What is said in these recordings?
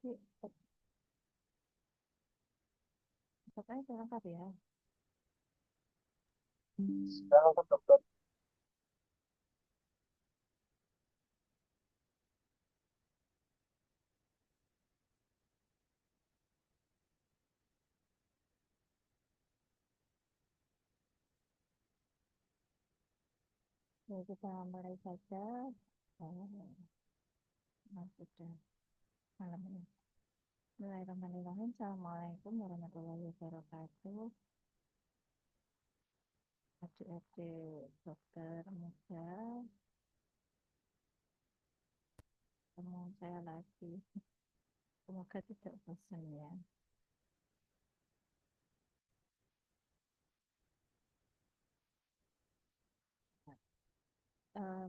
Jadi, pokoknya itu lengkap ya. Sekarang kan dokter. Jadi kita mulai saja. Sudah malam ini. Bismillahirrahmanirrahim. Assalamualaikum warahmatullahi wabarakatuh. Adik-adik dokter muda, ketemu saya lagi. Semoga tidak bosan ya.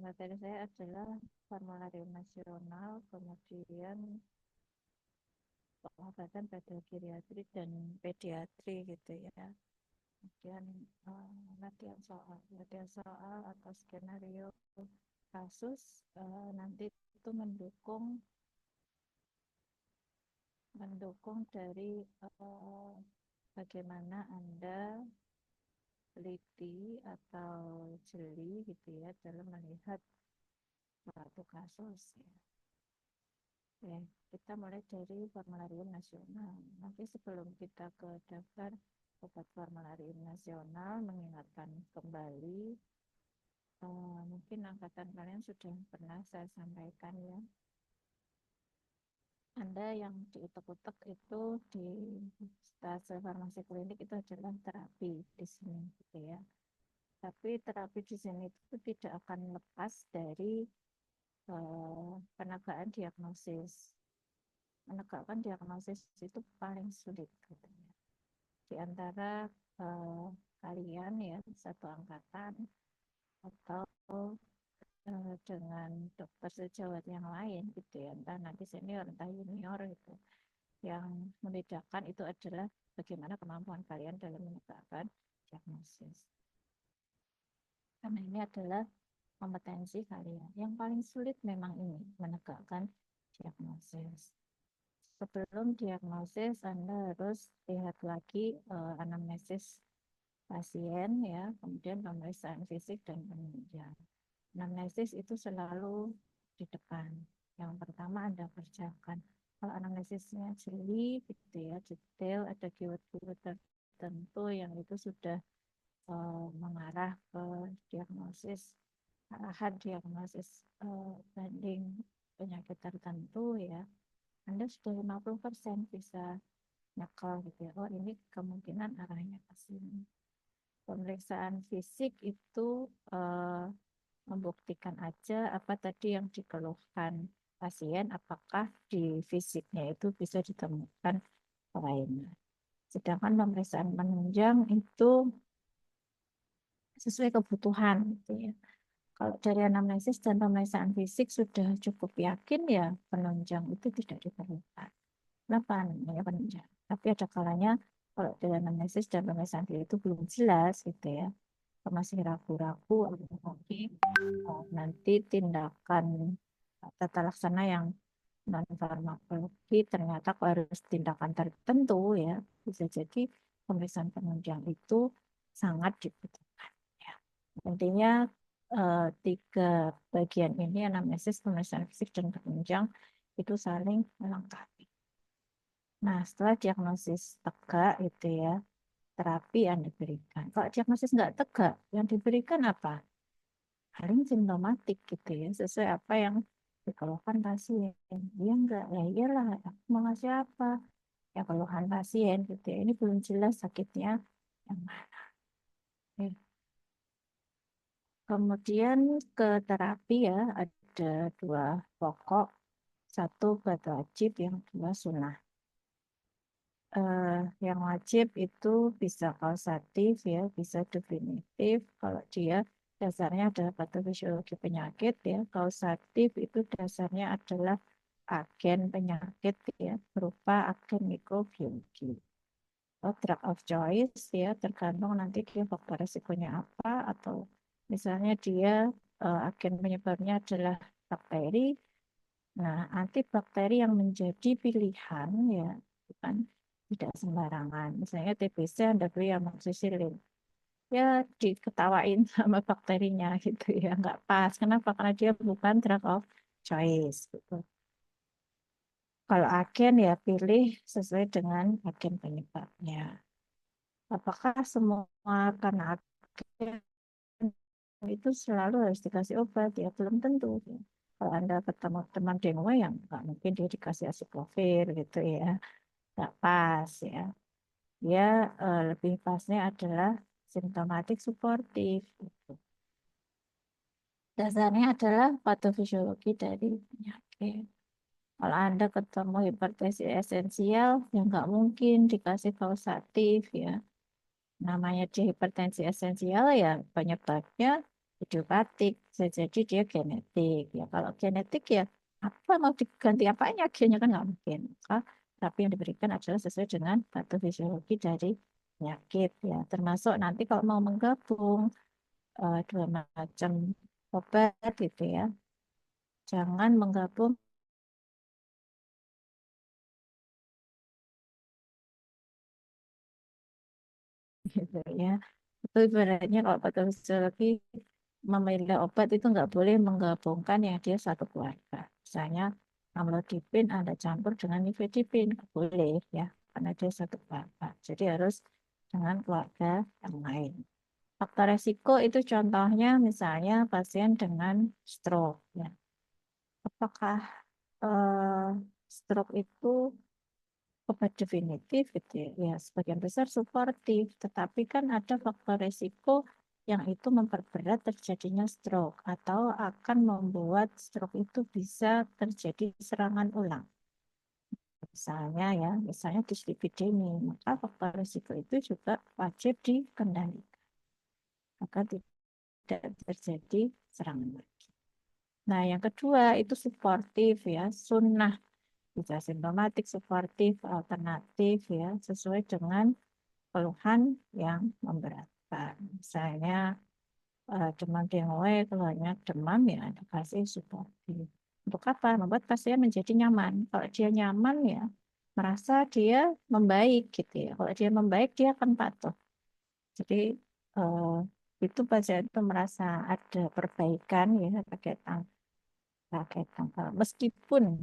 Materi saya adalah formularium nasional, kemudian pengobatan pada geriatri dan pediatri gitu ya. Kemudian latihan soal atau skenario kasus nanti itu mendukung dari bagaimana Anda teliti atau jeli gitu ya dalam melihat suatu kasus ya. Oke, kita mulai dari formularium nasional. Nanti sebelum kita ke daftar obat formularium nasional, mengingatkan kembali, mungkin angkatan kalian sudah pernah saya sampaikan ya. Anda yang diutek-utek itu di stase farmasi klinik itu adalah terapi di sini gitu ya. Tapi terapi di sini itu tidak akan lepas dari penegakan diagnosis. Menegakkan diagnosis itu paling sulit gitu ya. Di antara kalian ya satu angkatan atau dengan dokter sejawat yang lain gitu ya, entah nanti senior entah junior itu, yang membedakan itu adalah bagaimana kemampuan kalian dalam menegakkan diagnosis. Karena ini adalah kompetensi kalian. Yang paling sulit memang ini menegakkan diagnosis. Sebelum diagnosis Anda harus lihat lagi anamnesis pasien ya, kemudian pemeriksaan fisik dan penunjang. Anamnesis itu selalu di depan. Yang pertama Anda kerjakan. Kalau anamnesisnya jeli, gitu ya, detail, ada keyword-keyword tertentu yang itu sudah mengarah ke diagnosis, arahan diagnosis banding penyakit tertentu ya. Anda sudah 50% bisa nyekal gitu ya. Oh ini kemungkinan arahnya ke sini. Pemeriksaan fisik itu membuktikan aja apa tadi yang dikeluhkan pasien, apakah di fisiknya itu bisa ditemukan kelainan. Sedangkan pemeriksaan penunjang itu sesuai kebutuhan gitu ya. Kalau dari anamnesis dan pemeriksaan fisik sudah cukup yakin ya penunjang itu tidak diperlukan. Kenapa namanya penunjang? Tapi ada kalanya kalau dari anamnesis dan pemeriksaan fisik itu belum jelas gitu ya, masih ragu-ragu, nanti tindakan tata laksana yang non farmakologi ternyata kok harus tindakan tertentu ya, bisa jadi pemeriksaan penunjang itu sangat dibutuhkan ya. Intinya tiga bagian ini anamnesis, pemeriksaan fisik dan penunjang itu saling melengkapi. Nah, setelah diagnosis tegak itu ya, terapi yang diberikan. Kalau diagnosis nggak tegak, yang diberikan apa? Paling simptomatik gitu ya, sesuai apa yang dikeluhkan pasien. Iya enggak? Ya iyalah, aku mau ngasih apa? Ya keluhan pasien gitu ya. Ini belum jelas sakitnya yang mana. Oke. Kemudian ke terapi ya, ada dua pokok. Satu obat wajib, yang dua sunnah. Yang wajib itu bisa kausatif ya, bisa definitif. Kalau dia dasarnya adalah patofisiologi penyakit ya, kausatif itu dasarnya adalah agen penyakit ya, berupa agen mikrobiologi. Drug of choice ya, tergantung nanti dia faktor resikonya apa, atau misalnya dia agen penyebabnya adalah bakteri, Nah, antibakteri yang menjadi pilihan ya bukan tidak sembarangan. Misalnya TBC Anda beri amoxicillin. Ya diketawain sama bakterinya gitu ya, nggak pas. Kenapa? Karena dia bukan drug of choice gitu. Kalau agen ya pilih sesuai dengan agen penyebabnya. Apakah semua karena agen itu selalu harus dikasih obat? Ya belum tentu. Ya. Kalau Anda ketemu teman dengue yang nggak mungkin dia dikasih acyclovir gitu ya, nggak pas ya. Dia lebih pasnya adalah simptomatik suportif. Gitu. Dasarnya adalah patofisiologi dari penyakit. Kalau Anda ketemu hipertensi esensial, ya nggak mungkin dikasih kausatif ya. Namanya dia hipertensi esensial ya penyebabnya idiopatik. Bisa jadi dia genetik. Ya kalau genetik ya apa mau diganti apanya gennya kan nggak mungkin. Maka terapi yang diberikan adalah sesuai dengan patofisiologi dari penyakit ya. Termasuk nanti kalau mau menggabung dua macam obat gitu ya. Jangan menggabung gitu ya. Itu ibaratnya kalau patofisiologi memilih obat itu nggak boleh menggabungkan yang dia satu keluarga. Misalnya amlodipin Anda campur dengan nifedipin, nggak boleh ya, karena dia satu keluarga. Jadi harus dengan keluarga yang lain. Faktor resiko itu contohnya misalnya pasien dengan stroke. Ya. Apakah eh, stroke itu obat definitif gitu ya. Ya, sebagian besar suportif, tetapi kan ada faktor resiko yang itu memperberat terjadinya stroke atau akan membuat stroke itu bisa terjadi serangan ulang. Misalnya ya, misalnya dislipidemi, maka faktor resiko itu juga wajib dikendalikan agar tidak terjadi serangan lagi. Nah, yang kedua itu suportif ya, sunnah bisa simptomatik, suportif, alternatif ya, sesuai dengan keluhan yang memberatkan. Misalnya demam dengue, keluhannya demam ya ada kasih suportif. Untuk apa? Membuat pasien menjadi nyaman. Kalau dia nyaman ya merasa dia membaik gitu ya. Kalau dia membaik dia akan patuh. Jadi eh, itu pasien itu merasa ada perbaikan ya pakai tanggal. Meskipun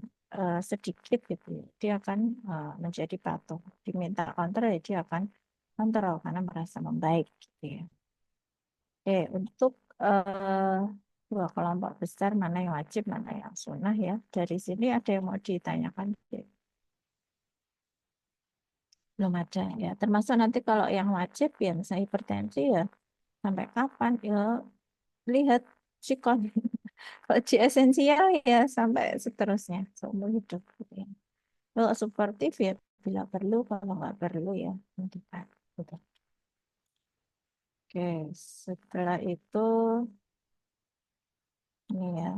sedikit gitu ya, dia akan menjadi patuh. Diminta kontrol ya dia akan kontrol karena merasa membaik gitu ya. Oke, untuk dua kelompok besar mana yang wajib, mana yang sunnah ya. Dari sini ada yang mau ditanyakan? Belum ada ya. Termasuk nanti kalau yang wajib ya misalnya hipertensi ya sampai kapan? Ya lihat sikon. Kalau G esensial ya sampai seterusnya seumur hidup gitu ya. Kalau suportif ya bila perlu, kalau nggak perlu ya hentikan. Gitu. Oke, setelah itu ini ya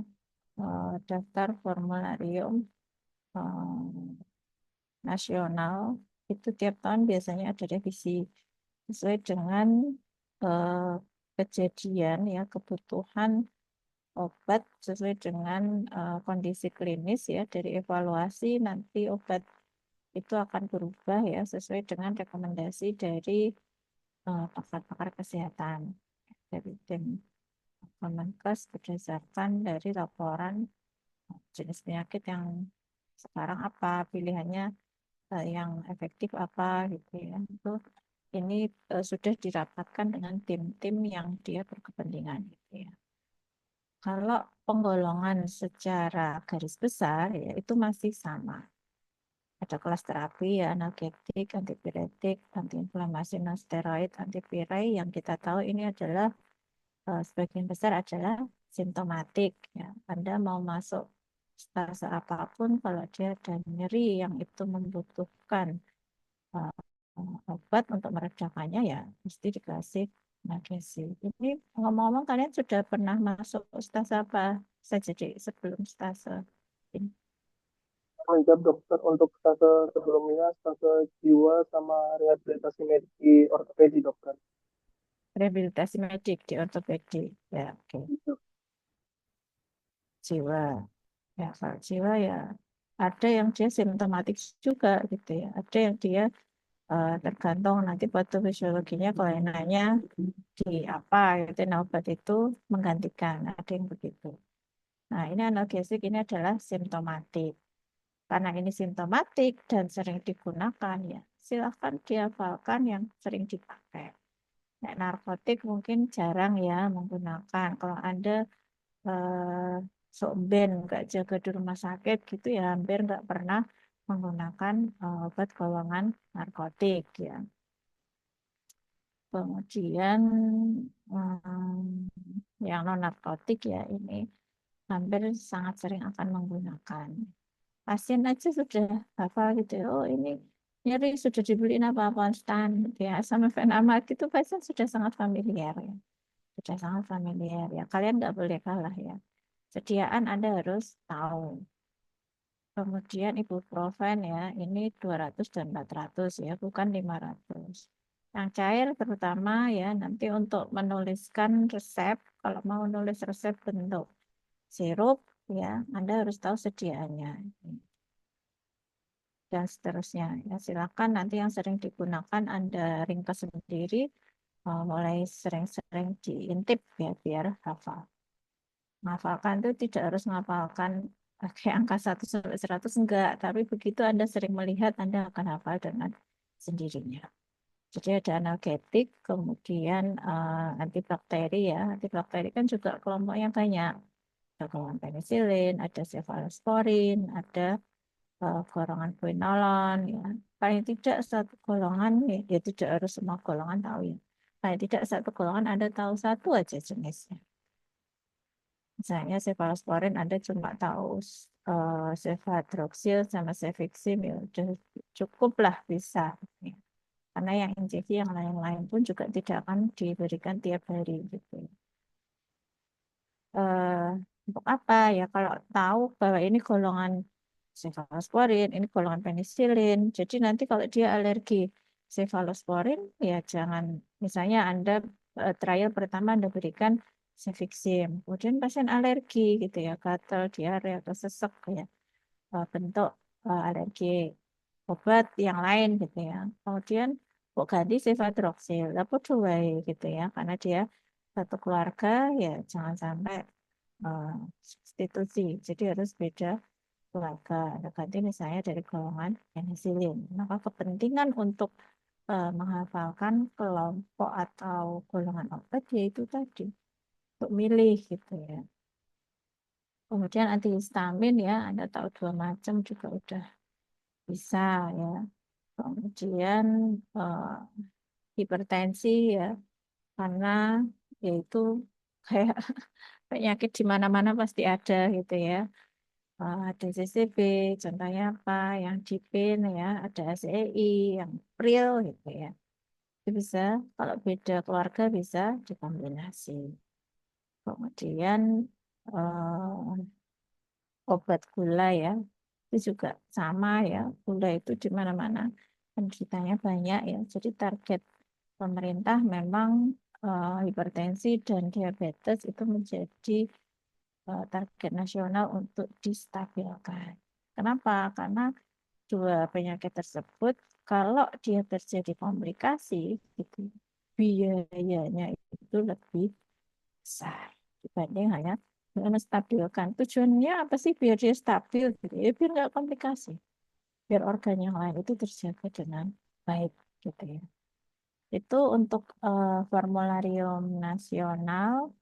daftar formularium eh, nasional itu tiap tahun biasanya ada revisi sesuai dengan eh, kejadian ya kebutuhan obat sesuai dengan kondisi klinis ya dari evaluasi nanti obat itu akan berubah ya sesuai dengan rekomendasi dari pakar-pakar kesehatan dari tim Kemenkes berdasarkan dari laporan jenis penyakit yang sekarang apa pilihannya yang efektif apa gitu ya itu ini sudah dirapatkan dengan tim-tim yang dia berkepentingan gitu ya. Kalau penggolongan secara garis besar ya itu masih sama. Ada kelas terapi ya, analgetik, antipiretik, antiinflamasi, non-steroid, antipirai yang kita tahu ini adalah sebagian besar adalah simptomatik ya. Anda mau masuk stase apapun kalau dia ada nyeri yang itu membutuhkan uh, obat untuk meredakannya ya mesti dikasih analgesia. Ini ngomong-ngomong kalian sudah pernah masuk stase apa saja jadi sebelum stase ini? Menjawab dokter untuk stase sebelumnya, stase jiwa sama rehabilitasi medik di ortopedi dokter. Rehabilitasi medik di ortopedi. Ya, oke. Gitu. Jiwa. Ya, kalau jiwa ya ada yang dia simptomatik juga gitu ya. Ada yang dia tergantung nanti patofisiologinya kelainannya di apa gitu. Nah, obat itu menggantikan. Ada yang begitu. Nah, ini analgesik ini adalah simptomatik. Karena ini simptomatik dan sering digunakan ya, silakan dihafalkan yang sering dipakai. Nah, narkotik mungkin jarang ya menggunakan. Kalau Anda eh, sok-ben nggak jaga di rumah sakit gitu ya, hampir nggak pernah menggunakan obat golongan narkotik ya. Kemudian yang non narkotik ya ini hampir sangat sering akan menggunakan. Pasien aja sudah hafal gitu ya. Oh ini nyeri sudah dibeliin apa konstan gitu ya. Sama Venamat itu pasien sudah sangat familiar ya. Sudah sangat familiar ya. Kalian nggak boleh kalah ya. Sediaan Anda harus tahu. Kemudian ibuprofen ya, ini 200 dan 400 ya, bukan 500. Yang cair terutama ya, nanti untuk menuliskan resep, kalau mau nulis resep bentuk sirup ya, Anda harus tahu sediaannya dan seterusnya. Ya, silakan nanti yang sering digunakan Anda ringkas sendiri, mulai sering-sering diintip ya biar hafal. Menghafalkan itu tidak harus menghafalkan pakai angka 1 sampai 100 enggak, tapi begitu Anda sering melihat Anda akan hafal dengan sendirinya. Jadi ada analgetik, kemudian antibakteri ya. Antibakteri kan juga kelompoknya banyak. Ada golongan penisilin, ada cefalosporin, ada golongan quinolon ya. Paling tidak satu golongan ya, ya tidak harus semua golongan tahu ya. Paling tidak satu golongan Anda tahu satu aja jenisnya. Misalnya cefalosporin Anda cuma tahu cefadroxil sama cefixim ya udah cukup lah bisa. Ya. Karena yang injeksi yang lain-lain pun juga tidak akan diberikan tiap hari gitu. eh, untuk apa ya kalau tahu bahwa ini golongan cefalosporin, ini golongan penisilin. Jadi nanti kalau dia alergi cefalosporin ya jangan misalnya Anda trial pertama Anda berikan cefixim, kemudian pasien alergi gitu ya, gatal, diare atau sesek ya, bentuk alergi obat yang lain gitu ya. Kemudian kok ganti cefadroxil, dapat dua gitu ya, karena dia satu keluarga ya jangan sampai eh, substitusi. Jadi harus beda keluarga. Ada ganti misalnya dari golongan penisilin. Maka kepentingan untuk menghafalkan kelompok atau golongan obat yaitu tadi untuk milih gitu ya. Kemudian antihistamin ya, Anda tahu dua macam juga udah bisa ya. Kemudian eh, hipertensi ya, karena yaitu kayak penyakit di mana-mana pasti ada gitu ya. Ada CCB, contohnya apa? Yang DIPIN ya, ada ACEI, yang PRIL gitu ya. Itu bisa, kalau beda keluarga bisa dikombinasi. Kemudian obat gula ya, itu juga sama ya. Gula itu di mana-mana penderitanya banyak ya. Jadi target pemerintah memang hipertensi dan diabetes itu menjadi target nasional untuk distabilkan. Kenapa? Karena dua penyakit tersebut kalau dia terjadi komplikasi gitu, biayanya itu lebih besar dibanding hanya menstabilkan. Tujuannya apa sih biar dia stabil gitu ya, biar nggak komplikasi, biar organ yang lain itu terjaga dengan baik gitu ya. Itu untuk formularium nasional.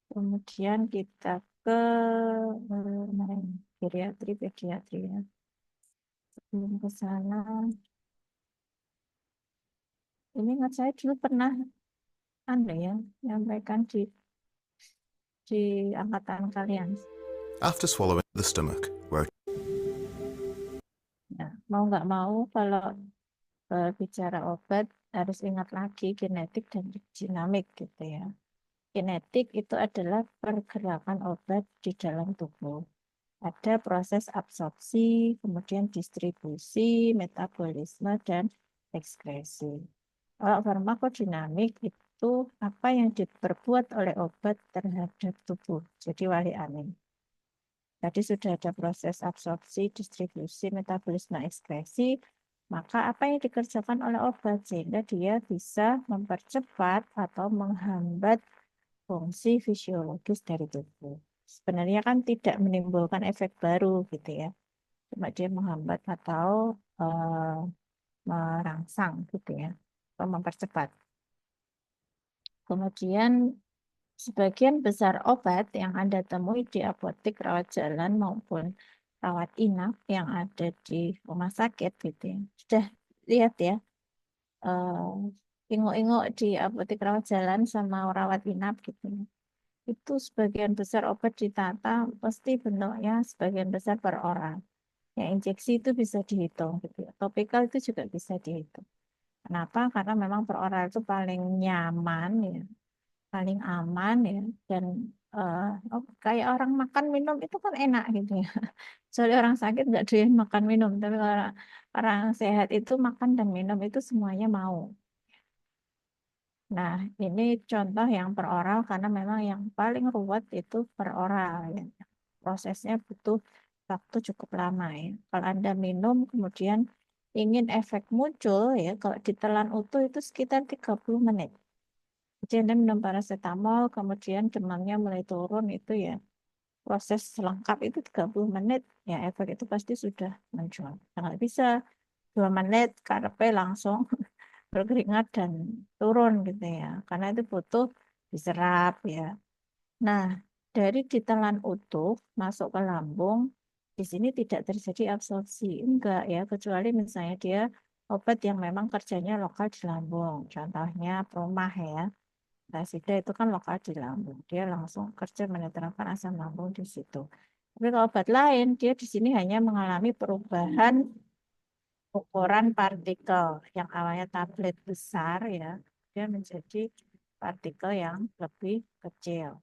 Kemudian kita ke mana ini? Geriatri, pediatri ya. Sebelum ke sana, ini ingat saya dulu pernah anda ya menyampaikan di angkatan kalian. After swallowing the stomach, where Nah, mau nggak mau kalau bicara obat harus ingat lagi genetik dan dinamik gitu ya. Genetik itu adalah pergerakan obat di dalam tubuh. Ada proses absorpsi, kemudian distribusi, metabolisme, dan ekskresi. Kalau farmakodinamik itu apa yang diperbuat oleh obat terhadap tubuh. Jadi wali anin. Tadi sudah ada proses absorpsi, distribusi, metabolisme, ekskresi. Maka apa yang dikerjakan oleh obat sehingga dia bisa mempercepat atau menghambat fungsi fisiologis dari tubuh. Sebenarnya kan tidak menimbulkan efek baru gitu ya. Cuma dia menghambat atau merangsang gitu ya. Atau mempercepat. Kemudian sebagian besar obat yang Anda temui di apotek rawat jalan maupun rawat inap yang ada di rumah sakit gitu ya. Sudah lihat ya, ingok-ingok di apotek rawat jalan sama rawat inap gitu ya. Itu sebagian besar obat ditata pasti bentuknya sebagian besar per orang. Yang injeksi itu bisa dihitung gitu ya. Topikal itu juga bisa dihitung. Kenapa? Karena memang per oral itu paling nyaman ya, paling aman ya, dan kayak orang makan minum itu kan enak gitu ya. Soalnya orang sakit nggak doyan makan minum, tapi kalau orang sehat itu makan dan minum itu semuanya mau. Nah, ini contoh yang per oral karena memang yang paling ruwet itu per oral ya. Prosesnya butuh waktu cukup lama ya. Kalau Anda minum kemudian ingin efek muncul ya, kalau ditelan utuh itu sekitar 30 menit. Jadi Anda minum paracetamol, kemudian demamnya mulai turun itu ya. Proses lengkap itu 30 menit, ya efek itu pasti sudah muncul. Nggak bisa 2 menit, karena langsung berkeringat dan turun gitu ya. Karena itu butuh diserap ya. Nah, dari ditelan utuh masuk ke lambung, di sini tidak terjadi absorpsi. Enggak ya, kecuali misalnya dia obat yang memang kerjanya lokal di lambung. Contohnya promah ya. Tasida itu kan lokal di lambung. Dia langsung kerja menetralkan asam lambung di situ. Tapi kalau obat lain, dia di sini hanya mengalami perubahan ukuran partikel yang awalnya tablet besar ya, dia menjadi partikel yang lebih kecil.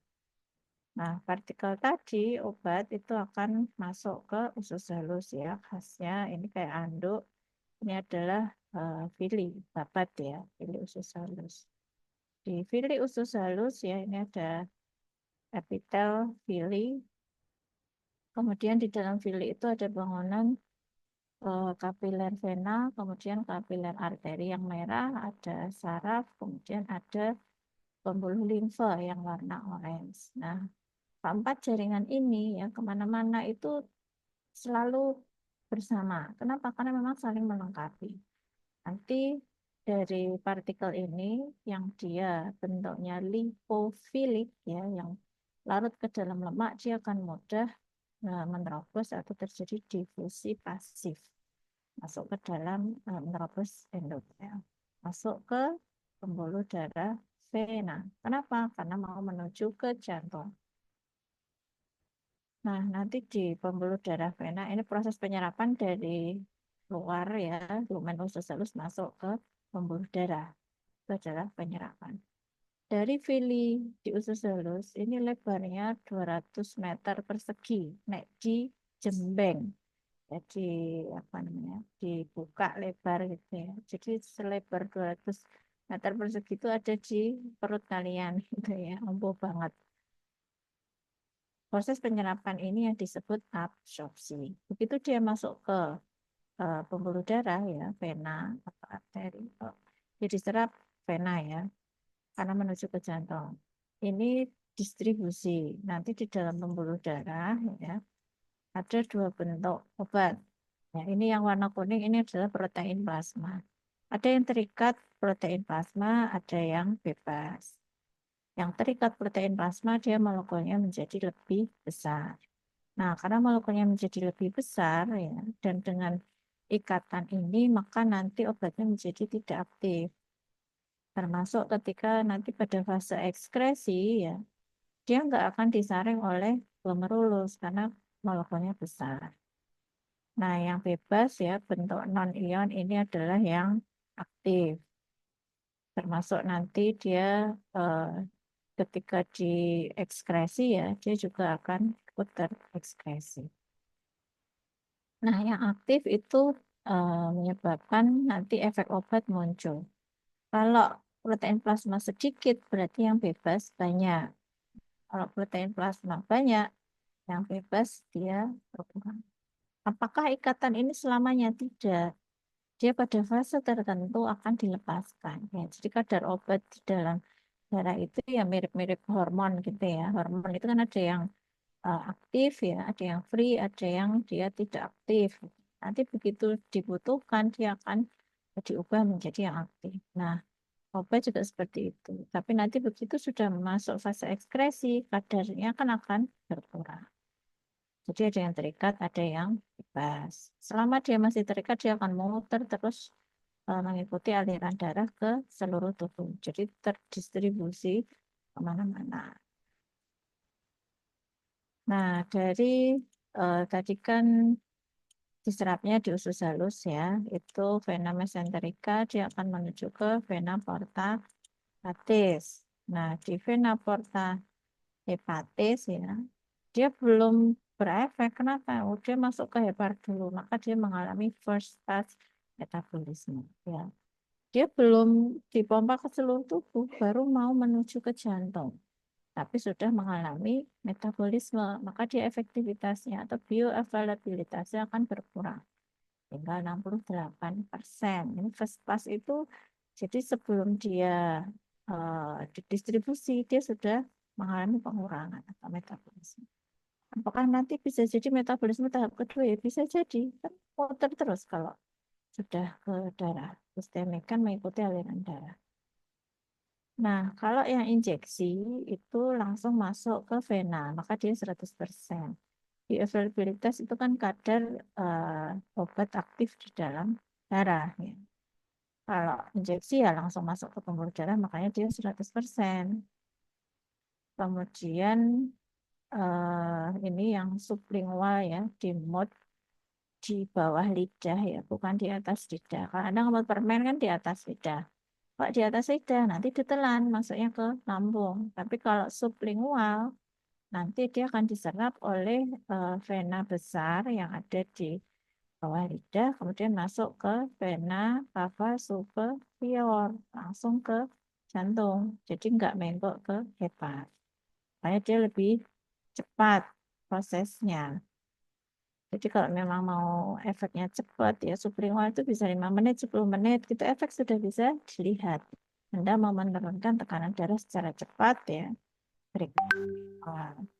Nah, partikel tadi obat itu akan masuk ke usus halus ya, khasnya ini kayak anduk. Ini adalah fili, babat ya, fili usus halus. Di fili usus halus ya, ini ada epitel fili. Kemudian di dalam fili itu ada bangunan kapiler vena, kemudian kapiler arteri yang merah, ada saraf, kemudian ada pembuluh limfa yang warna orange. Nah, keempat jaringan ini ya kemana-mana itu selalu bersama. Kenapa? Karena memang saling melengkapi. Nanti dari partikel ini yang dia bentuknya lipofilik ya, yang larut ke dalam lemak, dia akan mudah menerobos atau terjadi difusi pasif masuk ke dalam menerobos endotel, masuk ke pembuluh darah vena. Kenapa? Karena mau menuju ke jantung. Nah, nanti di pembuluh darah vena ini proses penyerapan dari luar ya, lumen usus halus masuk ke pembuluh darah. Itu adalah penyerapan. Dari fili di usus halus ini lebarnya 200 meter persegi, nek di jembeng. Jadi apa namanya? Dibuka lebar gitu ya. Jadi selebar 200 meter persegi itu ada di perut kalian gitu ya, empuk banget. Proses penyerapan ini yang disebut absorpsi. Begitu dia masuk ke pembuluh darah ya, vena atau arteri, dia diserap vena ya, karena menuju ke jantung. Ini distribusi. Nanti di dalam pembuluh darah ya, ada dua bentuk obat. Ya, ini yang warna kuning ini adalah protein plasma. Ada yang terikat protein plasma, ada yang bebas. Yang terikat protein plasma dia molekulnya menjadi lebih besar. Nah, karena molekulnya menjadi lebih besar ya, dan dengan ikatan ini maka nanti obatnya menjadi tidak aktif. Termasuk ketika nanti pada fase ekskresi ya, dia nggak akan disaring oleh glomerulus karena molekulnya besar. Nah, yang bebas ya bentuk non-ion ini adalah yang aktif. Termasuk nanti dia ketika diekskresi ya, dia juga akan ikut terekskresi. Nah, yang aktif itu menyebabkan nanti efek obat muncul. Kalau protein plasma sedikit, berarti yang bebas banyak. Kalau protein plasma banyak, Yang bebas dia berkurang. Apakah ikatan ini selamanya? Tidak. Dia pada fase tertentu akan dilepaskan. Ya, jadi kadar obat di dalam darah itu ya mirip-mirip hormon gitu ya. Hormon itu kan ada yang aktif ya, ada yang free, ada yang dia tidak aktif. Nanti begitu dibutuhkan dia akan diubah menjadi yang aktif. Nah, obat juga seperti itu. Tapi nanti begitu sudah masuk fase ekskresi, kadarnya kan akan berkurang. Jadi ada yang terikat, ada yang bebas. Selama dia masih terikat, dia akan muter terus mengikuti aliran darah ke seluruh tubuh. Jadi terdistribusi kemana-mana. Nah, dari tadi kan diserapnya di usus halus ya, itu vena mesenterika, dia akan menuju ke vena porta hepatis. Nah, di vena porta hepatis ya, dia belum berefek. Kenapa? Oh, dia masuk ke hepar dulu, maka dia mengalami first stage metabolisme. Ya, dia belum dipompa ke seluruh tubuh, baru mau menuju ke jantung, tapi sudah mengalami metabolisme, maka dia efektivitasnya atau bioavailabilitasnya akan berkurang tinggal 68%. Ini first pass itu, jadi sebelum dia didistribusi, dia sudah mengalami pengurangan atau metabolisme. Apakah nanti bisa jadi metabolisme tahap kedua? Ya bisa jadi, kan muter terus kalau sudah ke darah. Sistemik kan mengikuti aliran darah. Nah, kalau yang injeksi itu langsung masuk ke vena, maka dia 100%. Bioavailabilitas itu kan kadar obat aktif di dalam darah. Ya. Kalau injeksi ya langsung masuk ke pembuluh darah, makanya dia 100%. Kemudian ini yang sublingual ya, di mode di bawah lidah ya, bukan di atas lidah. Kalau Anda ngambil permen kan di atas lidah. Kalau di atas lidah nanti ditelan masuknya ke lambung. Tapi kalau sublingual nanti dia akan diserap oleh vena besar yang ada di bawah lidah, kemudian masuk ke vena cava superior, langsung ke jantung. Jadi nggak menggok ke hepar. Makanya dia lebih cepat prosesnya. Jadi kalau memang mau efeknya cepat ya sublingual itu bisa 5 menit, 10 menit, gitu efek sudah bisa dilihat. Anda mau menurunkan tekanan darah secara cepat ya.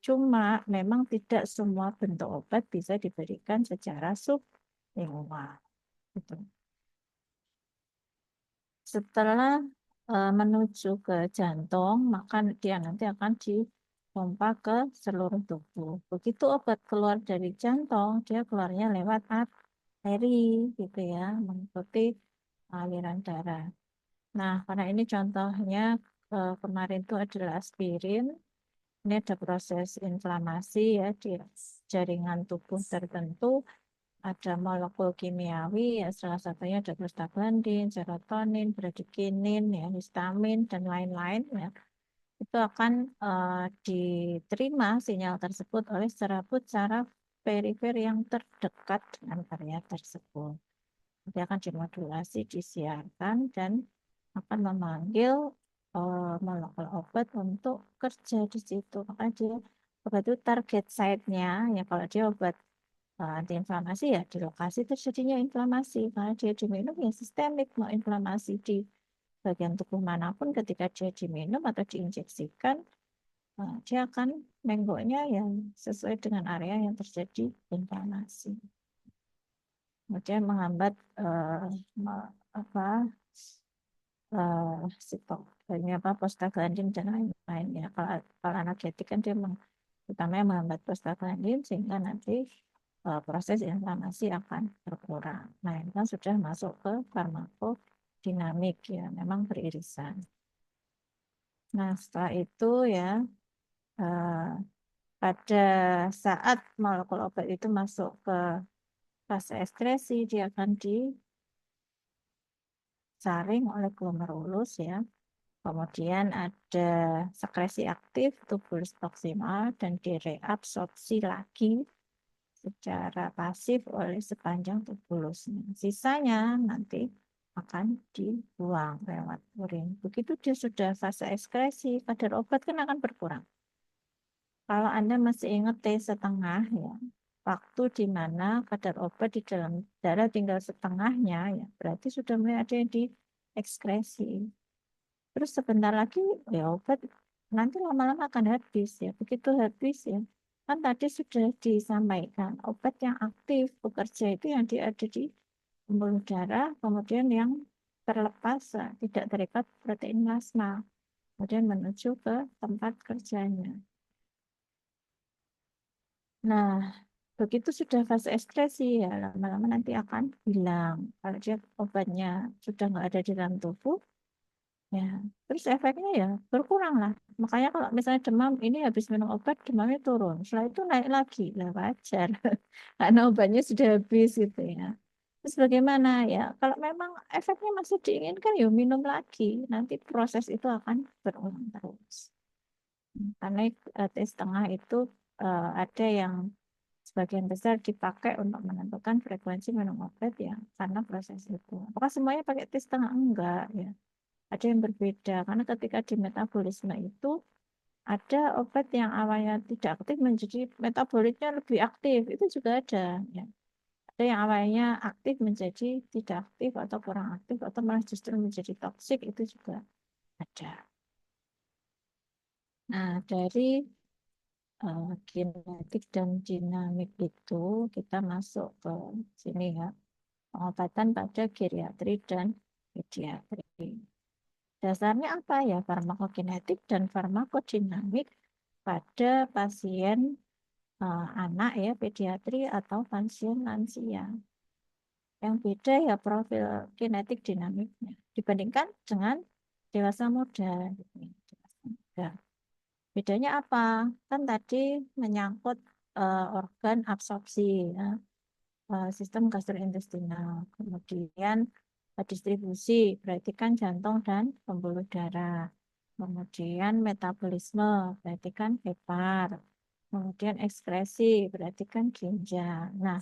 Cuma memang tidak semua bentuk obat bisa diberikan secara sublingual. Gitu. Setelah menuju ke jantung, maka dia nanti akan dipompa ke seluruh tubuh. Begitu obat keluar dari jantung, dia keluarnya lewat arteri, gitu ya, mengikuti aliran darah. Nah, karena ini contohnya kemarin itu adalah aspirin. Ini ada proses inflamasi ya di jaringan tubuh tertentu, ada molekul kimiawi ya, salah satunya ada prostaglandin, serotonin, bradikinin, ya, histamin dan lain-lain ya. Itu akan diterima sinyal tersebut oleh saraf perifer yang terdekat dengan area tersebut. Nanti akan dimodulasi, disiarkan dan akan memanggil molekul obat untuk kerja di situ. Maka dia obat itu target site-nya ya, kalau dia obat antiinflamasi ya di lokasi terjadinya inflamasi, karena dia diminum ya sistemik, mau inflamasi di bagian tubuh manapun ketika dia diminum atau diinjeksikan, dia akan menggoknya yang sesuai dengan area yang terjadi inflamasi. Kemudian menghambat apa sitok ini apa prostaglandin dan lain-lain ya. Kalau analgetik kan dia utamanya menghambat prostaglandin sehingga nanti proses inflamasi akan berkurang. Nah, ini kan sudah masuk ke farmakodinamik ya, memang beririsan. Nah, setelah itu ya pada saat molekul obat itu masuk ke fase ekskresi, dia akan disaring oleh glomerulus ya. Kemudian ada sekresi aktif, tubulus proksimal, dan direabsorpsi lagi secara pasif oleh sepanjang tubulusnya. Sisanya nanti akan dibuang lewat urin. Begitu dia sudah fase ekskresi, kadar obat kan akan berkurang. Kalau Anda masih ingat T1/2 ya, waktu di mana kadar obat di dalam darah tinggal setengahnya ya, berarti sudah mulai ada yang diekskresi. Terus sebentar lagi ya obat nanti lama-lama akan habis ya. Begitu habis ya, kan tadi sudah disampaikan obat yang aktif bekerja itu yang ada di pembuluh darah, kemudian yang terlepas tidak terikat protein plasma, kemudian menuju ke tempat kerjanya. Nah, begitu sudah fase ekskresi ya lama-lama nanti akan hilang. Kalau dia obatnya sudah nggak ada di dalam tubuh, ya, terus efeknya ya berkurang lah. Makanya kalau misalnya demam ini habis minum obat demamnya turun. Setelah itu naik lagi, lah wajar. Karena obatnya sudah habis gitu ya. Terus bagaimana ya? Kalau memang efeknya masih diinginkan ya minum lagi. Nanti proses itu akan berulang terus. Karena T1/2 itu ada yang sebagian besar dipakai untuk menentukan frekuensi minum obat ya karena proses itu. Apakah semuanya pakai T1/2? Enggak ya. Ada yang berbeda karena ketika di metabolisme itu ada obat yang awalnya tidak aktif menjadi metabolitnya lebih aktif itu juga ada ya. Ada yang awalnya aktif menjadi tidak aktif atau kurang aktif atau malah justru menjadi toksik itu juga ada. Nah, dari kinetik dan dinamik itu kita masuk ke sini ya. Pengobatan pada geriatri dan pediatri. Dasarnya apa ya? Farmakokinetik dan farmakodinamik pada pasien anak ya, pediatri atau pasien lansia. Yang beda ya profil kinetik dinamiknya dibandingkan dengan dewasa muda. Gitu ya, dewasa muda. Bedanya apa? Kan tadi menyangkut organ absorpsi ya. Sistem gastrointestinal. Kemudian distribusi, berarti kan jantung dan pembuluh darah. Kemudian metabolisme, berarti kan hepar. Kemudian ekskresi, berarti kan ginjal. Nah,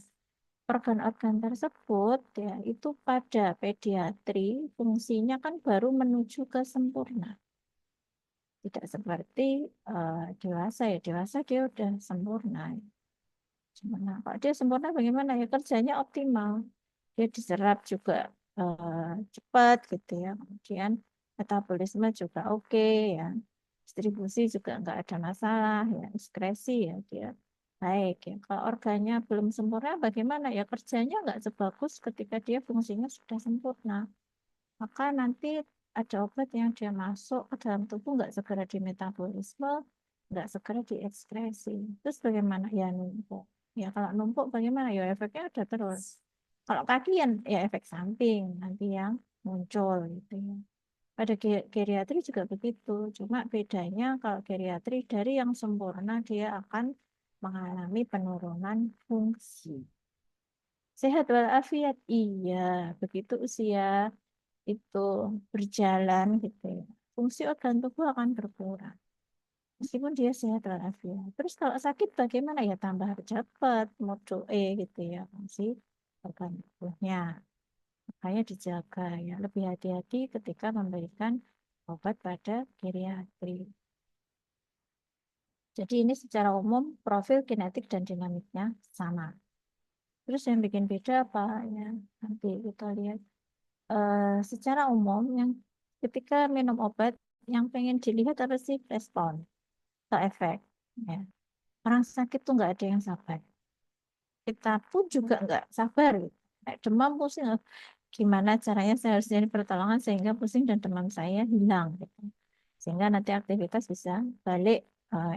organ-organ tersebut ya itu pada pediatri fungsinya kan baru menuju ke sempurna. Tidak seperti dewasa ya, dewasa dia udah sempurna. Sempurna. Kalau dia sempurna bagaimana ya kerjanya optimal. Dia diserap juga cepat gitu ya. Kemudian metabolisme juga oke ya. Distribusi juga nggak ada masalah ya. Ekskresi ya dia baik ya. Kalau organnya belum sempurna bagaimana ya kerjanya nggak sebagus ketika dia fungsinya sudah sempurna. Maka nanti ada obat yang dia masuk ke dalam tubuh nggak segera di metabolisme, nggak segera diekskresi. Terus bagaimana? Ya numpuk. Ya kalau numpuk bagaimana? Ya efeknya ada terus. Kalau kaki ya efek samping nanti yang muncul gitu ya. Pada geriatri juga begitu. Cuma bedanya kalau geriatri dari yang sempurna dia akan mengalami penurunan fungsi. Sehat walafiat, iya. Begitu usia itu berjalan gitu ya. Fungsi organ tubuh akan berkurang. Meskipun dia sehat walafiat. Terus kalau sakit bagaimana ya tambah cepat modo gitu ya fungsi organ tubuhnya. Makanya dijaga ya. Lebih hati-hati ketika memberikan obat pada geriatri. Jadi ini secara umum profil kinetik dan dinamiknya sama. Terus yang bikin beda apa ya? Nanti kita lihat. Secara umum yang ketika minum obat yang pengen dilihat apa sih respon atau efek ya. Orang sakit tuh nggak ada yang sabar, kita pun juga nggak sabar gitu. Kayak demam pusing gimana caranya saya harus cari pertolongan sehingga pusing dan demam saya hilang gitu. Sehingga nanti aktivitas bisa balik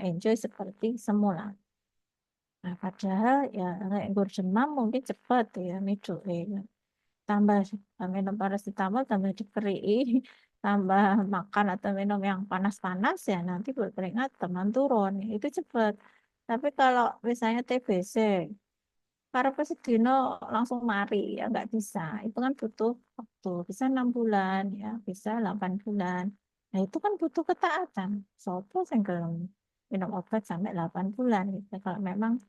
enjoy seperti semula. Nah, padahal ya kayak gur demam mungkin cepat ya mido tambah minum paracetamol tambah dikeri tambah makan atau minum yang panas-panas ya nanti berkeringat teman turun itu cepat. Tapi kalau misalnya TBC para pesidino langsung mari ya nggak bisa itu kan butuh waktu bisa 6 bulan ya bisa 8 bulan. Nah itu kan butuh ketaatan sopo sing gelem minum obat sampai 8 bulan gitu kalau memang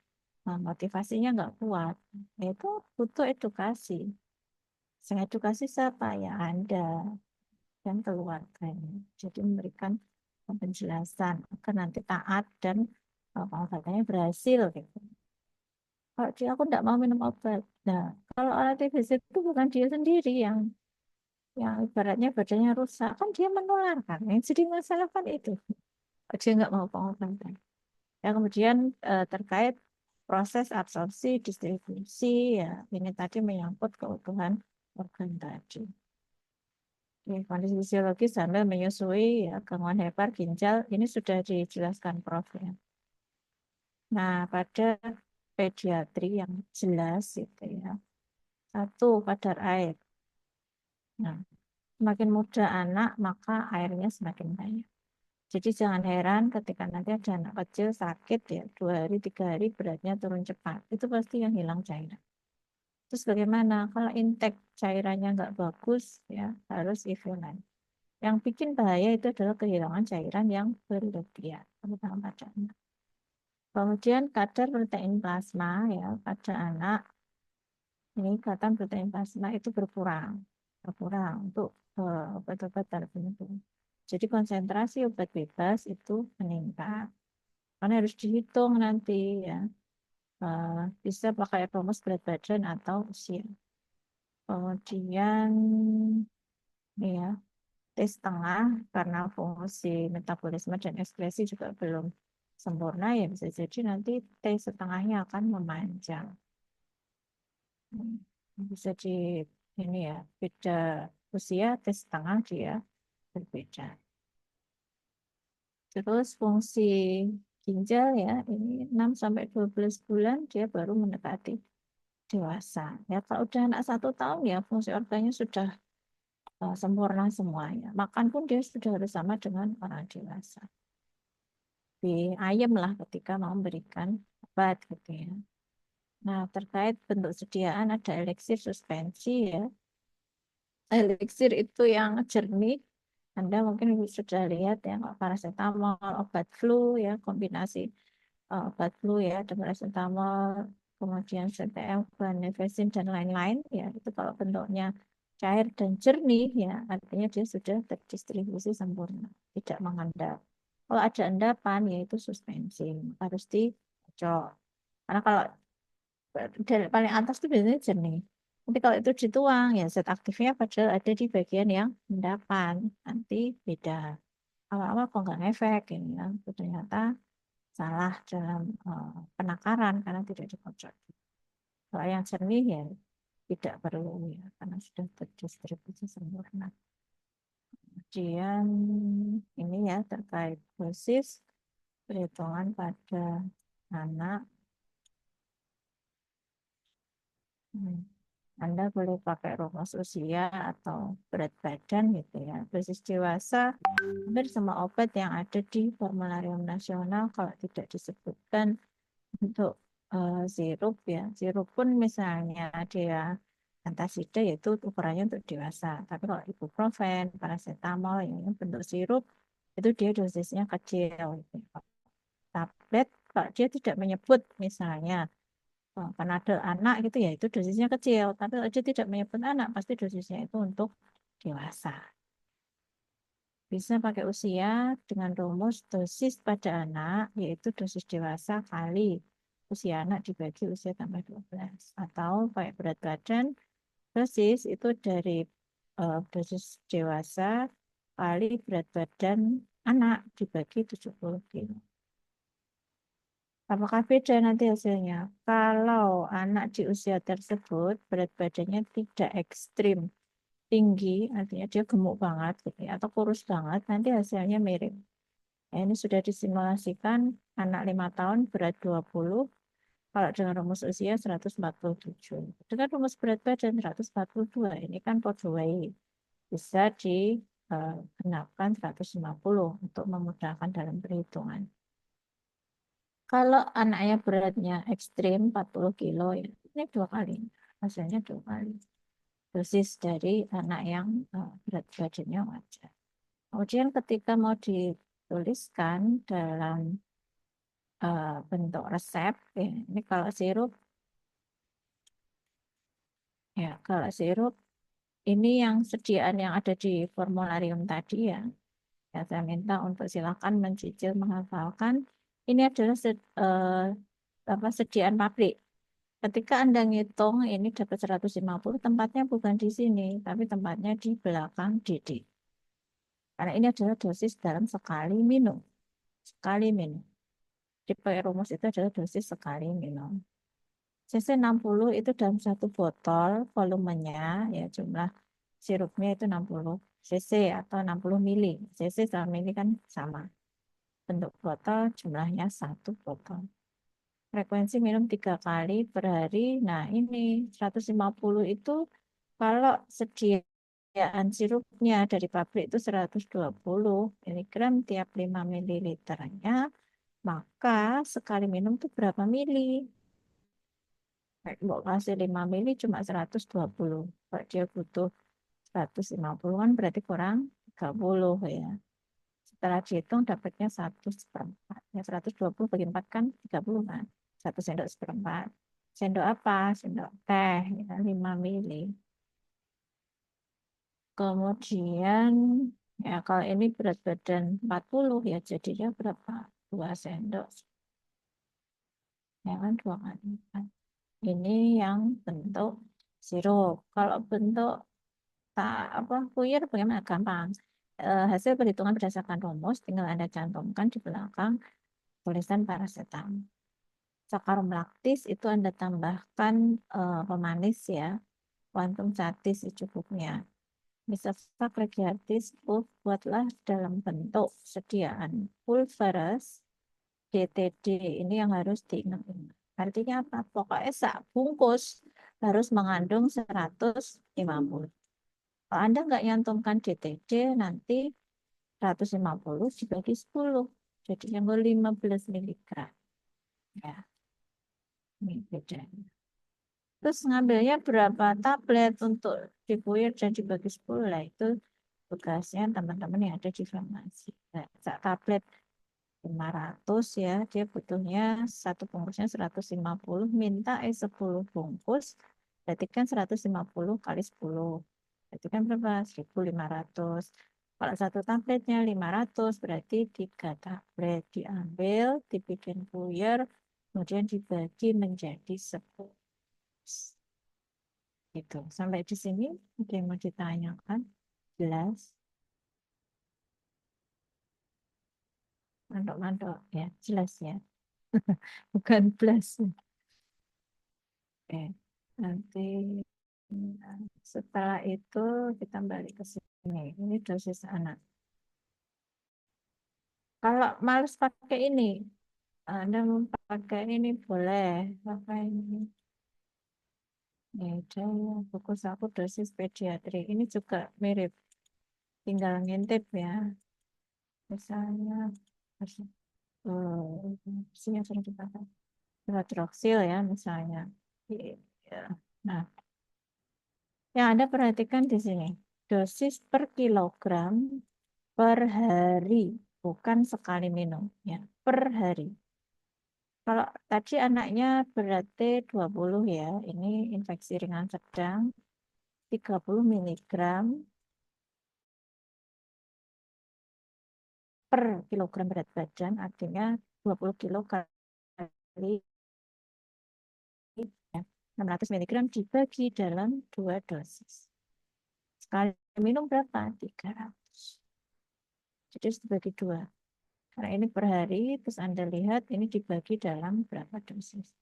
motivasinya nggak kuat. Nah, itu butuh edukasi. Sing edukasi siapa ya Anda dan keluarganya. Jadi memberikan penjelasan agar nanti taat dan pengobatannya berhasil gitu. Kalau dia aku tidak mau minum obat. Nah, kalau orang TBC itu bukan dia sendiri yang ibaratnya badannya rusak, kan dia menularkan. Yang jadi masalah kan itu. Dia nggak mau pengobatan. Ya, kemudian terkait proses absorpsi, distribusi, ya ini tadi menyangkut keutuhan organ tadi. Ini kondisi fisiologis sambil menyusui ya, gangguan hepar, ginjal, ini sudah dijelaskan Prof ya. Nah, pada pediatri yang jelas itu ya, satu kadar air. Nah, semakin muda anak, maka airnya semakin banyak. Jadi jangan heran ketika nanti ada anak kecil sakit ya, 2 hari, 3 hari beratnya turun cepat. Itu pasti yang hilang cairan. Terus bagaimana? Kalau intake cairannya nggak bagus, ya harus equivalent. Yang bikin bahaya itu adalah kehilangan cairan yang berlebihan, terutama pada anak. Kemudian kadar protein plasma ya pada anak ini ikatan protein plasma itu berkurang untuk obat-obat tertentu. Jadi konsentrasi obat bebas itu meningkat. Karena harus dihitung nanti ya. Bisa pakai rumus berat badan atau usia. Kemudian ya T setengah karena fungsi metabolisme dan ekskresi juga belum sempurna ya bisa jadi nanti T setengahnya akan memanjang. Bisa di ini ya beda usia T setengah dia berbeda. Terus fungsi ginjal ya ini 6 sampai 12 bulan dia baru mendekati dewasa. Ya kalau udah anak 1 tahun ya fungsi organnya sudah sempurna semuanya. Makan pun dia sudah harus sama dengan orang dewasa. Lebih ayam lah ketika mau memberikan obat gitu ya. Nah terkait bentuk sediaan ada eliksir suspensi ya. Eliksir itu yang jernih. Anda mungkin sudah lihat ya paracetamol, obat flu ya kombinasi obat flu ya ada paracetamol, kemudian CTM, guaifesin dan lain-lain ya itu kalau bentuknya cair dan jernih ya artinya dia sudah terdistribusi sempurna, tidak mengandap. Kalau ada endapan yaitu suspensi harus dicocok. Karena kalau dari paling atas itu biasanya jernih. Tapi kalau itu dituang ya zat aktifnya padahal ada di bagian yang endapan. Nanti beda. Awal-awal kok nggak ngefek ini ya. Ternyata salah dalam penakaran karena tidak dikocok. Kalau yang jernih ya tidak perlu ya karena sudah terdistribusi sempurna. Kemudian ini ya terkait dosis perhitungan pada anak. Anda boleh pakai rumus usia atau berat badan gitu ya. Dosis dewasa hampir semua obat yang ada di formularium nasional kalau tidak disebutkan untuk sirup ya. Sirup pun misalnya dia antasida yaitu ukurannya untuk dewasa. Tapi kalau ibuprofen, paracetamol yang bentuk sirup itu dia dosisnya kecil. Gitu. Tablet kalau dia tidak menyebut misalnya Panadol anak gitu ya itu dosisnya kecil, tapi kalau dia tidak menyebut anak pasti dosisnya itu untuk dewasa. Bisa pakai usia dengan rumus dosis pada anak yaitu dosis dewasa kali usia anak dibagi usia tambah 12 atau pakai berat badan dosis itu dari dosis dewasa kali berat badan anak dibagi 70 kilo. Apakah beda nanti hasilnya? Kalau anak di usia tersebut berat badannya tidak ekstrim tinggi, artinya dia gemuk banget gitu ya, atau kurus banget, nanti hasilnya mirip. Ya, ini sudah disimulasikan anak 5 tahun berat 20, kalau dengan rumus usia 147. Dengan rumus berat badan 142, ini kan Podway. Bisa digenapkan 150 untuk memudahkan dalam perhitungan. Kalau anaknya beratnya ekstrim 40 kilo ya, ini 2 kali. Hasilnya 2 kali. Dosis dari anak yang berat badannya wajar. Kemudian ketika mau dituliskan dalam bentuk resep, ya, ini kalau sirup ini yang sediaan yang ada di formularium tadi ya. Ya saya minta untuk silakan mencicil menghafalkan Ini adalah sediaan pabrik. Ketika Anda ngitung ini dapat 150, tempatnya bukan di sini, tapi tempatnya di belakang DD. Karena ini adalah dosis dalam sekali minum. Sekali minum. Di pakai rumus itu adalah dosis sekali minum. cc 60 itu dalam satu botol, volumenya, ya jumlah sirupnya itu 60 cc atau 60 mili. Cc sama mili kan sama. Bentuk botol jumlahnya satu botol. Frekuensi minum 3 kali per hari. Nah ini 150 itu kalau sediaan sirupnya dari pabrik itu 120 miligram tiap 5 mililiternya, maka sekali minum itu berapa mili? Mau kasih 5 mili cuma 120. Kalau dia butuh 150 kan berarti kurang 30 ya. Setelah dihitung dapatnya 1/4. Ya 120 bagi 4 kan 30 kan. 1 sendok 1/4. Sendok apa? Sendok teh ya, 5 mili. Kemudian ya kalau ini berat badan 40 ya jadinya berapa? 2 sendok. Ya kan 2 kali 4. Ini yang bentuk sirup. Kalau bentuk puyer bagaimana? Gampang. Hasil perhitungan berdasarkan rumus tinggal Anda cantumkan di belakang tulisan paracetamol. Sakarum laktis itu Anda tambahkan pemanis ya. Quantum satis secukupnya. Misal Regiartis buatlah dalam bentuk sediaan pulveres DTD. Ini yang harus diingat-ingat. Artinya apa? Pokoknya sak bungkus harus mengandung 150. Kalau Anda nggak nyantumkan DTD, nanti 150 dibagi 10. Jadi yang 15 miligram. Ya, ini bedanya. Terus ngambilnya berapa tablet untuk dibuir dan dibagi 10 lah. Itu tugasnya teman-teman yang ada di farmasi. Nah, tablet 500 ya, dia butuhnya satu bungkusnya 150, minta 10 bungkus, berarti kan 150 kali 10. Berarti kan berapa? 1.500. Kalau satu tabletnya 500, berarti 3 tablet diambil, dibikin puyer, kemudian dibagi menjadi 10. Gitu. Sampai di sini ada yang mau ditanyakan? Jelas? Mantok-mantok ya, jelas ya. Bukan plus. Oke. Nanti setelah itu kita balik ke sini. Ini dosis anak. Kalau males pakai ini, Anda mau pakai ini boleh. Pakai ini. Ya, udah ya. Buku saku dosis pediatri. Ini juga mirip. Tinggal ngintip ya. Misalnya, sini yang sering dipakai. Hidroksil ya misalnya. Iya. Nah, yang Anda perhatikan di sini. Dosis per kilogram per hari, bukan sekali minum ya, per hari. Kalau tadi anaknya berarti 20 ya, ini infeksi ringan sedang 30 miligram per kilogram berat badan, artinya 20 kilo kali ya, 600 miligram dibagi dalam 2 dosis. Sekali minum berapa? 300. Jadi harus dibagi 2. Karena ini per hari, terus Anda lihat ini dibagi dalam berapa dosis.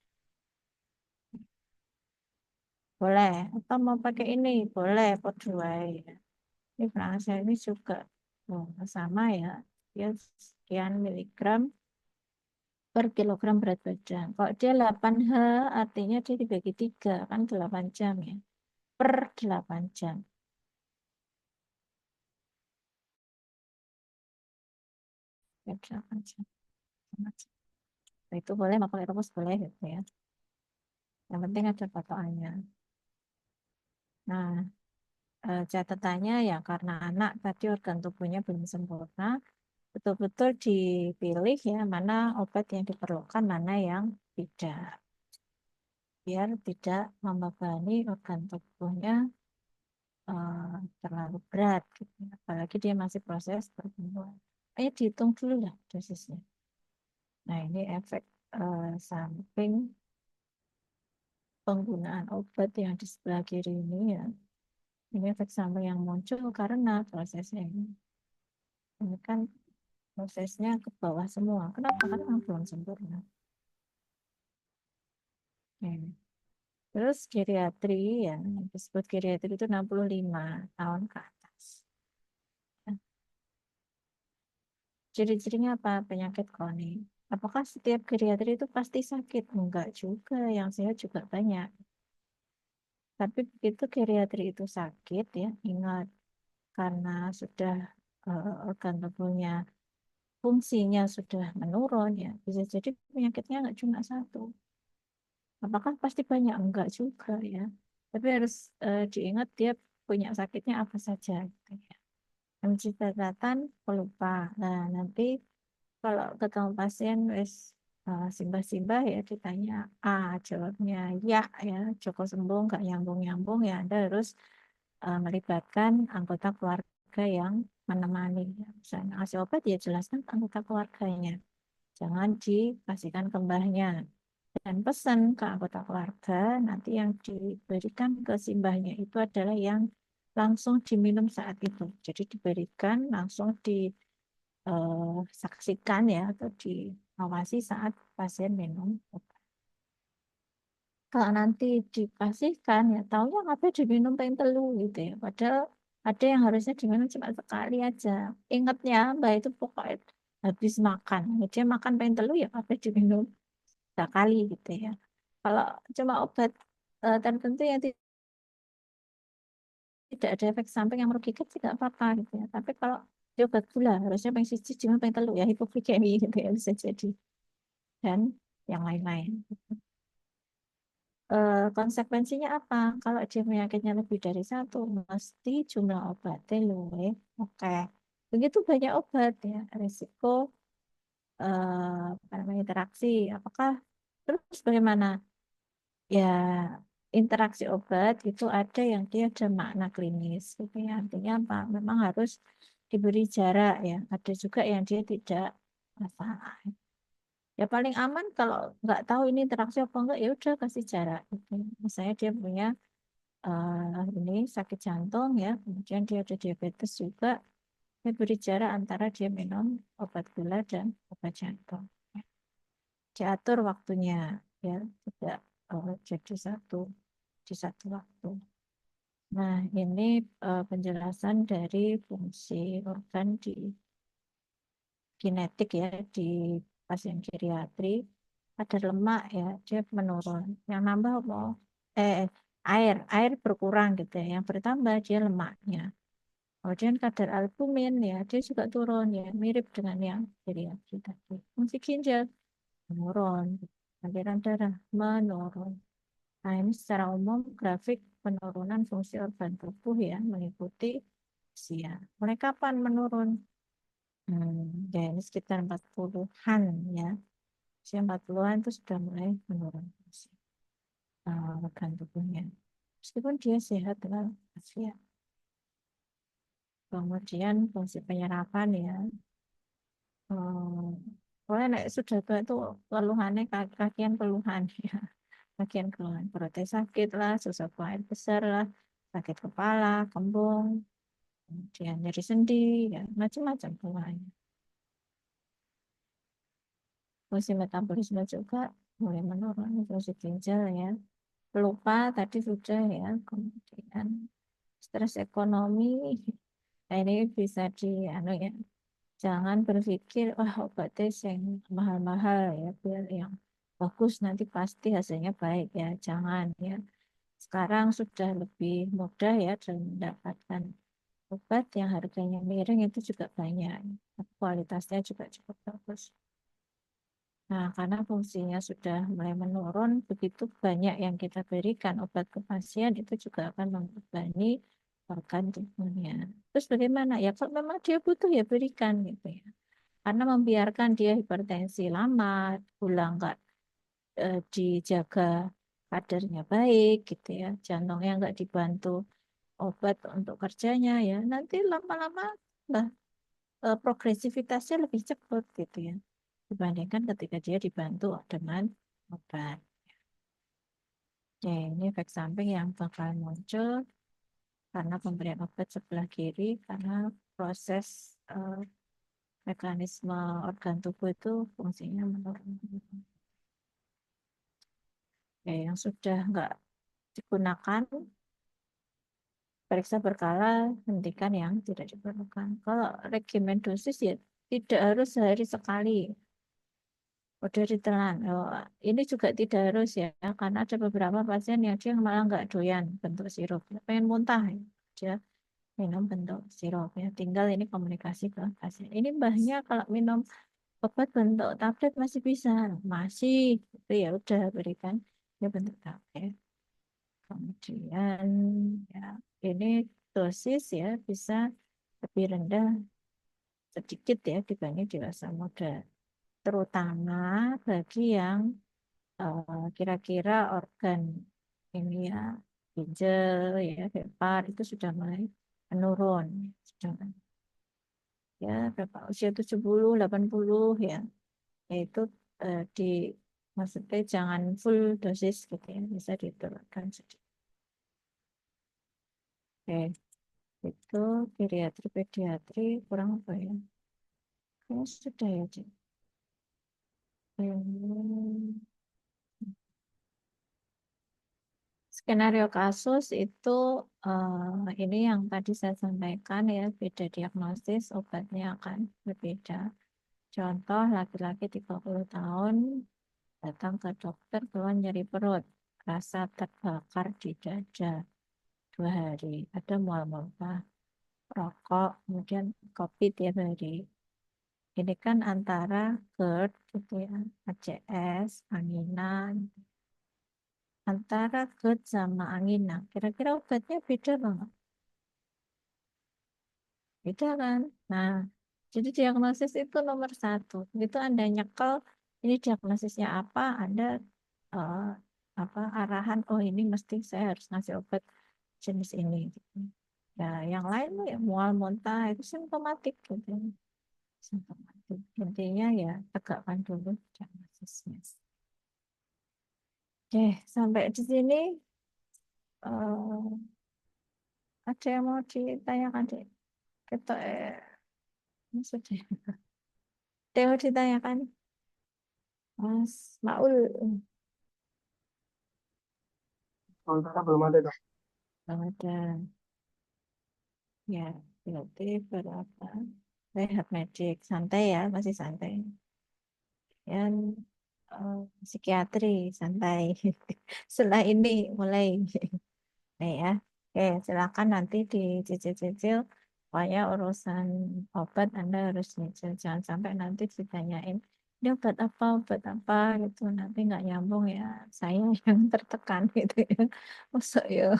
Boleh. Atau mau pakai ini? Boleh, pot 2 ya. Ini Francia ini juga sama ya. Dia sekian miligram per kilogram berat badan. Kalau dia 8H, artinya dia dibagi 3, kan 8 jam ya. Per 8 jam. Per 8 jam. Nah, itu boleh, mau pakai rumus boleh gitu ya. Yang penting ada patokannya. Nah, catatannya ya karena anak tadi organ tubuhnya belum sempurna, betul-betul dipilih ya mana obat yang diperlukan, mana yang tidak, biar tidak membebani organ tubuhnya terlalu berat gitu. Apalagi dia masih proses pertumbuhan. Ayo dihitung dulu lah dosisnya. Nah, ini efek samping penggunaan obat yang di sebelah kiri ini ya. Ini efek samping yang muncul karena prosesnya ini kan prosesnya ke bawah semua. Kenapa? Karena memang belum sempurna. Oke. Terus geriatri ya, yang disebut geriatri itu 65 tahun ke atas. Nah, ciri-cirinya apa? Penyakit kronik. Apakah setiap geriatri itu pasti sakit? Enggak juga, yang sehat juga banyak. Tapi begitu geriatri itu sakit ya, ingat karena sudah organ tubuhnya fungsinya sudah menurun ya, bisa jadi penyakitnya nggak cuma satu. Apakah pasti banyak? Enggak juga ya. Tapi harus diingat dia punya sakitnya apa saja gitu ya. MC catatan pelupa. Nah, nanti kalau ketemu pasien wis simbah-simbah ya ditanya A, jawabnya ya Joko sembuh nggak nyambung-nyambung ya Anda harus melibatkan anggota keluarga yang menemani. Ya. Misalnya ngasih obat ya jelaskan ke anggota keluarganya. Jangan dikasihkan ke mbahnya. Dan pesan ke anggota keluarga, nanti yang diberikan ke simbahnya itu adalah yang langsung diminum saat itu. Jadi diberikan langsung disaksikan ya atau diawasi saat pasien minum obat. Kalau nanti dikasihkan ya taunya ngapain diminum pengen telu gitu ya. Padahal ada yang harusnya diminum cuma sekali aja. Ingatnya Mbak itu pokoknya habis makan. Dia makan pengen telu ya ngapain diminum sekali gitu ya. Kalau cuma obat tertentu yang tidak ada efek samping yang merugikan tidak apa-apa gitu ya. Tapi kalau di obat gula harusnya pengen siji cuma pengen telu ya hipoglikemi gitu ya bisa jadi dan yang lain-lain. Konsekuensinya apa? Kalau dia penyakitnya lebih dari satu, mesti jumlah obatnya luwih. Oke, begitu banyak obat ya, risiko apa namanya interaksi. Apakah terus bagaimana? Ya, interaksi obat itu ada yang dia ada makna klinis. Gitu ya. Artinya apa? Memang harus diberi jarak ya. Ada juga yang dia tidak masalah. Ya paling aman kalau nggak tahu ini interaksi apa enggak ya udah kasih jarak. Gitu. Misalnya dia punya ini sakit jantung ya, kemudian dia ada diabetes juga, dia beri jarak antara dia minum obat gula dan obat jantung. Ya. Diatur waktunya ya, tidak jadi di satu waktu. Nah, ini penjelasan dari fungsi organ di genetik ya di pasien geriatri. Kadar lemak ya, dia menurun. Yang nambah apa? Eh, air berkurang gitu ya. Yang bertambah dia lemaknya. Kemudian kadar albumin ya, dia juga turun ya, mirip dengan yang geriatri tadi. Fungsi ginjal menurun, aliran darah menurun. Nah, ini secara umum grafik penurunan fungsi organ tubuh ya mengikuti usia. Mulai kapan menurun? Ya ini sekitar 40-an ya. Usia 40-an itu sudah mulai menurun fungsi organ tubuhnya. Meskipun dia sehat dengan wasiat. Kemudian fungsi penyerapan ya. Pokoknya nek sudah tua itu keluhannya kakian keluhan ya. Bagian keluhan perutnya sakit lah, susah buang air besar lah, sakit kepala, kembung, kemudian nyeri sendi, ya macam-macam keluhannya. Fungsi metabolisme juga mulai menurun, fungsi ginjal ya. Pelupa tadi sudah ya, kemudian stres ekonomi, nah ini bisa di anu ya, jangan berpikir wah obatnya yang mahal-mahal ya, biar yang bagus nanti pasti hasilnya baik ya, jangan ya. Sekarang sudah lebih mudah ya dalam mendapatkan obat yang harganya miring itu juga banyak. Kualitasnya juga cukup bagus. Nah, karena fungsinya sudah mulai menurun, begitu banyak yang kita berikan obat ke pasien itu juga akan membebani organ tubuhnya. Terus bagaimana? Ya kalau memang dia butuh ya berikan gitu ya. Karena membiarkan dia hipertensi lama, gula nggak dijaga kadarnya baik gitu ya, jantungnya nggak dibantu obat untuk kerjanya ya nanti lama-lama lah progresivitasnya lebih cepat gitu ya dibandingkan ketika dia dibantu dengan obat. Oke, ini efek samping yang bakal muncul karena pemberian obat sebelah kiri, karena proses mekanisme organ tubuh itu fungsinya menurun. Oke, yang sudah nggak digunakan, periksa berkala, hentikan yang tidak diperlukan. Kalau regimen dosis ya tidak harus sehari sekali. Udah ditelan. Oh, ini juga tidak harus ya, karena ada beberapa pasien yang dia malah nggak doyan bentuk sirup, pengen muntah ya. Dia minum bentuk sirup ya. Tinggal ini komunikasi ke pasien. Ini mbahnya kalau minum obat bentuk tablet masih bisa, masih itu ya udah berikan ini bentuk tablet. Kemudian ya ini dosis ya bisa lebih rendah sedikit ya dibanding dewasa muda, terutama bagi yang kira-kira organ ini ya ginjal ya hepar itu sudah mulai menurun, sudah ya berapa usia 70 80 ya, yaitu di maksudnya jangan full dosis gitu ya, bisa diturunkan sedikit. Oke, itu geriatri pediatri kurang apa ya? Kayaknya sudah ya, Cik. Hmm. Skenario kasus itu ini yang tadi saya sampaikan ya, beda diagnosis, obatnya akan berbeda. Contoh laki-laki 30 tahun datang ke dokter keluhan nyeri perut, rasa terbakar di dada 2 hari, ada mual-muntah, rokok, kemudian kopi tiap hari. Ini kan antara GERD gitu ya, ACS, anginan, antara GERD sama angina. Kira-kira obatnya beda banget. Beda kan? Nah, jadi diagnosis itu nomor 1. Begitu Anda nyekel, ini diagnosisnya apa, Anda eh, apa arahan, oh ini mesti saya harus ngasih obat jenis ini. Gitu. Ya, yang lain ya mual muntah itu simptomatik gitu. Simptomatik. Intinya ya tegakkan dulu diagnosisnya. Oke, sampai di sini eh, ada yang mau ditanyakan, Dek? Kita sudah. Ada yang mau ditanyakan? Mas Maul, Sementara belum ada dok. ada ya berarti berapa? Rehat medik, santai ya, masih santai. Dan psikiatri, santai. Setelah ini mulai. Nih ya, oke silakan nanti dicicil-cicil. Pokoknya urusan obat Anda harus nyicil. Jangan sampai nanti ditanyain, ini obat apa gitu. Nanti nggak nyambung ya, saya yang tertekan gitu ya. Masuk ya,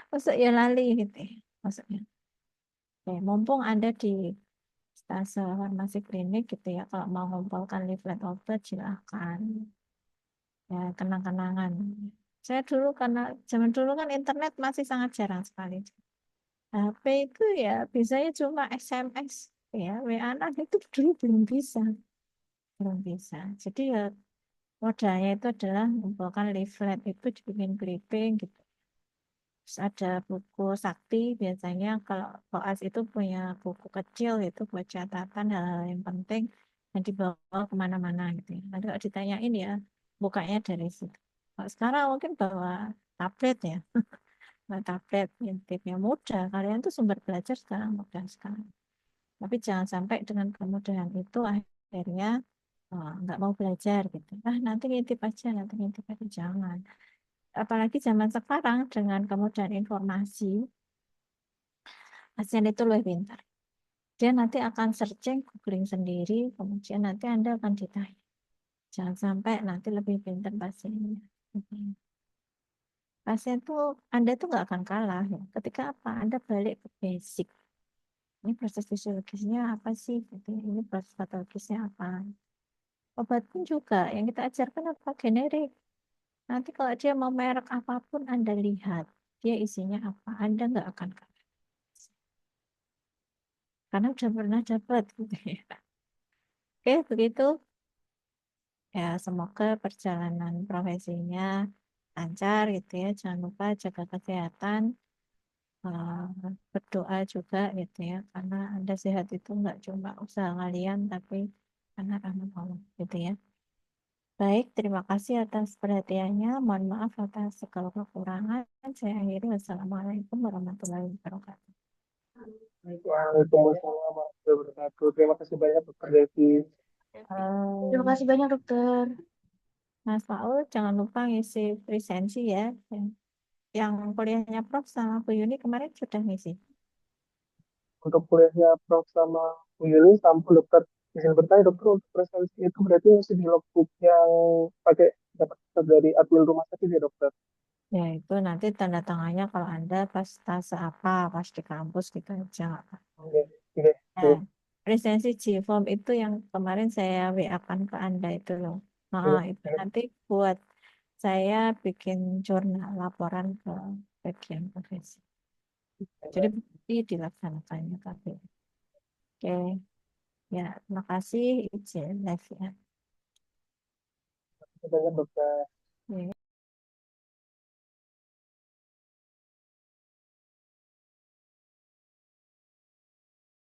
masuk ya lali gitu ya. Maksudnya. Oke, mumpung Anda di stase farmasi klinik gitu ya, kalau mau ngumpulkan leaflet obat silahkan. Ya, kenang-kenangan. Saya dulu karena zaman dulu kan internet masih sangat jarang sekali. HP itu ya bisanya cuma SMS ya, WA-an itu dulu belum bisa, belum bisa. Jadi ya modalnya itu adalah mengumpulkan leaflet itu dibikin clipping gitu. Terus ada buku sakti biasanya kalau koas itu punya buku kecil itu buat catatan hal-hal yang penting yang dibawa kemana-mana gitu ya. Nanti kalau ditanyain ya bukanya dari situ. Kalau sekarang mungkin bawa tablet ya, bawa tablet yang mudah. Kalian tuh sumber belajar sekarang mudah sekarang. Tapi jangan sampai dengan kemudahan itu akhirnya nggak mau belajar gitu. Ah nanti ngintip aja, nanti ngintip aja jangan. Apalagi zaman sekarang dengan kemudahan informasi, pasien itu lebih pintar. Dia nanti akan searching, googling sendiri, kemudian nanti Anda akan ditanya. Jangan sampai nanti lebih pintar pasiennya. Pasien tuh, Anda tuh nggak akan kalah ya. Ketika apa? Anda balik ke basic. Ini proses fisiologisnya apa sih? Gitu. Ini proses patologisnya apa? Obat pun juga yang kita ajarkan apa generik. Nanti kalau dia mau merek apapun Anda lihat dia isinya apa, Anda nggak akan kalah. Karena udah pernah dapat gitu ya. Oke, begitu. Ya, semoga perjalanan profesinya lancar gitu ya. Jangan lupa jaga kesehatan, berdoa juga gitu ya. Karena Anda sehat itu nggak cuma usaha kalian, tapi karena rahmat Allah gitu ya. Baik, terima kasih atas perhatiannya. Mohon maaf atas segala kekurangan. Saya akhiri. Wassalamualaikum warahmatullahi wabarakatuh. Waalaikumsalam warahmatullahi wabarakatuh. Terima kasih banyak Dokter Devi. Terima kasih banyak dokter. Mas Paul, jangan lupa ngisi presensi ya. Yang kuliahnya Prof sama Bu Yuni kemarin sudah ngisi. Untuk kuliahnya Prof sama Bu Yuli, sampul dokter izin bertanya dokter, untuk presensi itu berarti mesti di logbook yang pakai dapat dari admin rumah sakit ya dokter? Ya, itu nanti tanda tangannya kalau Anda pas tase apa, pas di kampus gitu aja. Oke, oke, Nah, presensi G-Form itu yang kemarin saya WA-kan ke Anda itu loh. Nah, itu oke. nanti buat saya bikin jurnal laporan ke bagian profesi. Jadi bukti dilaksanakannya KPI. Oke, ya terima kasih izin live ya. Terima kasih banyak dokter.